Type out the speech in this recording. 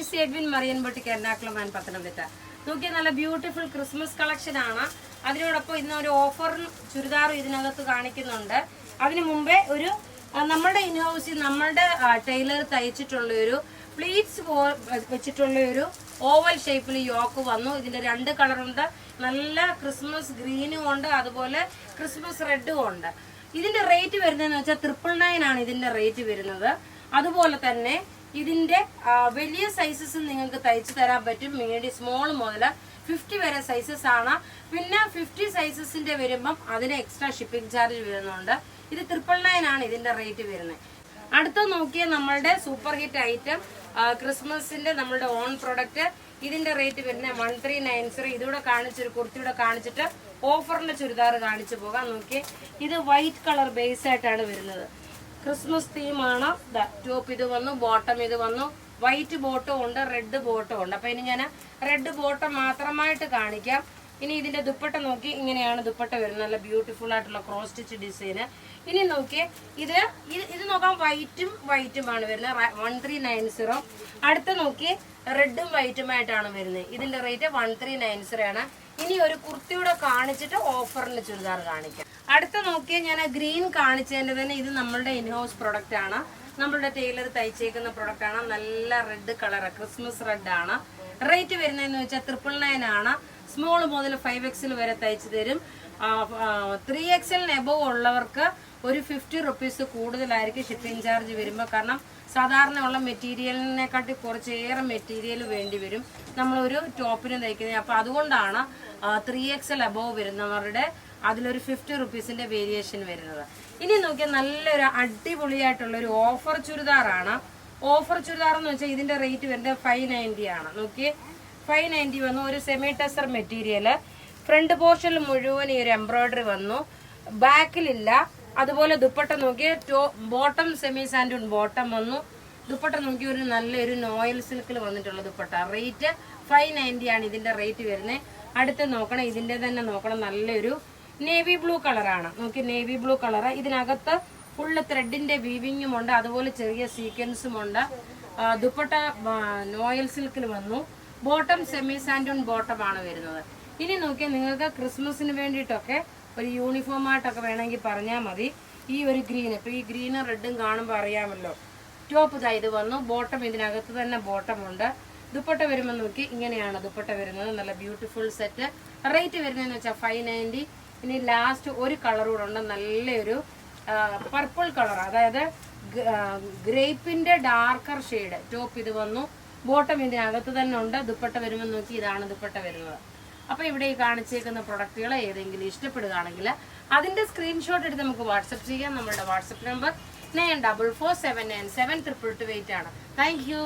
Lissy Edwin Marian boutique Ernakulam and Pathanamthitta. നോക്കിയ നല്ല beautiful Christmas collection ആണ്. അതിനോടൊപ്പം ഇന്ന് ഒരു ഓഫർ ചുരിദാറും ഇതിനകത്ത് കാണിക്കുന്നുണ്ട്. അതിനു മുമ്പേ ഒരു നമ്മുടെ ഇൻഹൗസിൽ നമ്മളുടെ ടൈലർ തയ്ച്ചിട്ടുള്ള ഒരു പ്ലീറ്റ്സ് വെച്ചിട്ടുള്ള ഒരു ഓവൽ ഷേപ്പിൽ യോക്ക് വന്നു. ഇതിന്റെ 2 കളറുണ്ട്. നല്ല ക്രിസ്മസ് ഗ്രീനും ഉണ്ട്, അതുപോലെ ക്രിസ്മസ് റെഡും ഉണ്ട്. ഇതിന്റെ റേറ്റ് വരുന്നതെന്ന് വെച്ചാൽ 999 ആണ് ഇതിന്റെ റേറ്റ് വരുന്നത്. അതുപോലെ തന്നെ ഇതിന്റെ വലിയ സൈസസ് നിങ്ങൾക്ക് തയ്ച്ചു തരാൻ പറ്റും. മീഡിയം സ്മോൾ മുതൽ 50 വരെ സൈസസ് ആണ്. പിന്നെ 50 സൈസസിന്റെ വരുമ്പം അതിന് എക്സ്ട്രാ ഷിപ്പിംഗ് ചാർജ് വരുന്നുണ്ട്. ഇത് 999 ആണ് ഇതിന്റെ റേറ്റ് വരുന്നത്. അടുത്ത നോക്കിയ നമ്മളുടെ സൂപ്പർ ഹിറ്റ് ഐറ്റം ക്രിസ്മസിന്റെ നമ്മളുടെ ഓൺ പ്രൊഡക്റ്റ്. ഇതിന്റെ റേറ്റ് വരുന്നത് 1390. ഇതൂടെ കാണിച്ചൊരു കുർത്തിയുടെ കാണിച്ചിട്ട് ഓഫറിന്റെ ചുരിദാർ കാണിച്ചു പോകാം. നോക്കിയേ, ഇത് വൈറ്റ് കളർ ബേസ് ആയിട്ടാണ് വരുന്നത്. ക്രിസ്മസ് തീമാണ്. ടോപ്പ് ഇത് വന്നു, ബോട്ടം ഇത് വന്നു. വൈറ്റ് ബോട്ടം ഉണ്ട്, റെഡ് ബോട്ടം ഉണ്ട്. അപ്പൊ ഇനി ഞാൻ റെഡ് ബോട്ടം മാത്രമായിട്ട് കാണിക്കാം. ഇനി ഇതിന്റെ ദുപ്പട്ട നോക്കി, ഇങ്ങനെയാണ് ദുപ്പട്ട വരുന്നത്. നല്ല ബ്യൂട്ടിഫുൾ ആയിട്ടുള്ള ക്രോസ് സ്റ്റിച്ച് ഡിസൈന്. ഇനി നോക്കിയേ, ഇത് നോക്കാം, വൈറ്റുമാണ് വരുന്നത്. 1390. അടുത്ത നോക്കിയേ, റെഡും വൈറ്റുമായിട്ടാണ് വരുന്നത്. ഇതിന്റെ റേറ്റ് 1390 ആണ്. ഇനി ഒരു കുർത്തിയുടെ കാണിച്ചിട്ട് ഓഫറിന്റെ ചുരിദാർ കാണിക്കാം. അടുത്ത നോക്കിയാൽ ഞാൻ ഗ്രീൻ കാണിച്ചതിന്റെ തന്നെ ഇത് നമ്മളുടെ ഇൻഹൗസ് പ്രൊഡക്റ്റ് ആണ്. നമ്മളുടെ ടൈലർ തയ്ച്ചേക്കുന്ന പ്രൊഡക്റ്റ് ആണ്. നല്ല റെഡ് കളർ, ക്രിസ്മസ് റെഡ് ആണ്. റേറ്റ് വരുന്നതെന്ന് വെച്ചാൽ 999 ആണ്. സ്മോൾ മുതൽ 5XL വരെ തയ്ച്ചു തരും. 3XL എബവ് ഉള്ളവർക്ക് ഒരു 50 റുപ്പീസ് കൂടുതലായിരിക്കും ഷിപ്പിംഗ് ചാർജ് വരുമ്പോൾ. കാരണം സാധാരണ ഉള്ള മെറ്റീരിയലിനെക്കാട്ടി കുറച്ചേറെ മെറ്റീരിയൽ വേണ്ടി വരും നമ്മളൊരു ടോപ്പിന് തയ്ക്കുന്നത്. അപ്പം അതുകൊണ്ടാണ് 3XL എബവ് വരുന്നവരുടെ അതിലൊരു 50 റുപ്പീസിന്റെ വേരിയേഷൻ വരുന്നത്. ഇനി നോക്കിയാൽ നല്ലൊരു അടിപൊളിയായിട്ടുള്ള ഒരു ഓഫർ ചുരിദാറാണ്. ഓഫർ ചുരിദാർ എന്ന് വെച്ചാൽ ഇതിന്റെ റേറ്റ് വരുന്നത് 590 ആണ്. നോക്കിയേ, 590 വന്നു. ഒരു സെമി ടെസർ മെറ്റീരിയല്. ഫ്രണ്ട് പോർഷനിൽ മുഴുവൻ ഈ ഒരു എംബ്രോയിഡറി വന്നു, ബാക്കിലില്ല. അതുപോലെ ദുപ്പട്ട നോക്കി, ബോട്ടം സെമി സാൻഡൂൺ ബോട്ടം വന്നു. ദുപ്പട്ട നോക്കി ഒരു നല്ലൊരു നോയൽ സിൽക്കിൽ വന്നിട്ടുള്ള ദുപ്പട്ട. റേറ്റ് 590 ആണ് ഇതിന്റെ റേറ്റ് വരുന്നത്. അടുത്ത് നോക്കണം, ഇതിന്റെ തന്നെ നോക്കണം, നല്ലൊരു നേവി ബ്ലൂ കളറാണ്. നോക്കി, നേവി ബ്ലൂ കളർ. ഇതിനകത്ത് ഫുള്ള് ത്രെഡിന്റെ വീവിങ്ങും ഉണ്ട്, അതുപോലെ ചെറിയ സീക്വൻസും ഉണ്ട്. ദുപ്പട്ട നോയൽ സിൽക്കിൽ വന്നു. ബോട്ടം സെമി സാൻഡൂൺ ബോട്ടം ആണ് വരുന്നത്. ഇനി നോക്കിയാൽ നിങ്ങൾക്ക് ക്രിസ്മസിന് വേണ്ടിയിട്ടൊക്കെ ഒരു യൂണിഫോം ആയിട്ടൊക്കെ വേണമെങ്കിൽ പറഞ്ഞാൽ മതി. ഈ ഒരു ഗ്രീൻ, ഇപ്പൊ ഈ ഗ്രീനും റെഡും കാണുമ്പോൾ അറിയാമല്ലോ. ടോപ്പ് ഇതാ ഇത് വന്നു. ബോട്ടം ഇതിനകത്ത് തന്നെ ബോട്ടം ഉണ്ട്. ദുപ്പട്ട വരുമ്പോൾ നോക്കി, ഇങ്ങനെയാണ് ദുപ്പട്ട വരുന്നത്. നല്ല ബ്യൂട്ടിഫുൾ സെറ്റ്. റേറ്റ് വരുന്നതെന്ന് വെച്ചാൽ 590. ഇനി ലാസ്റ്റ് ഒരു കളർ കൂടെ ഉണ്ട്, നല്ലൊരു പർപ്പിൾ കളർ, അതായത് ഗ്രേപ്പിന്റെ ഡാർക്കർ ഷെയ്ഡ്. ടോപ്പ് ഇത് വന്നു. ബോട്ടം ഇതിനകത്ത് തന്നെ ഉണ്ട്. ദുപ്പട്ട വരുമ്പോൾ നോക്കി, ഇതാണ് ദുപ്പട്ട വരുന്നത്. അപ്പൊ ഇവിടെ ഈ കാണിച്ചേക്കുന്ന പ്രൊഡക്റ്റുകൾ ഏതെങ്കിലും ഇഷ്ടപ്പെടുകയാണെങ്കിൽ അതിന്റെ സ്ക്രീൻഷോട്ട് എടുത്ത് നമുക്ക് വാട്സപ്പ് ചെയ്യാം. നമ്മുടെ വാട്സപ്പ് നമ്പർ 9447972228 ആണ്. Thank you.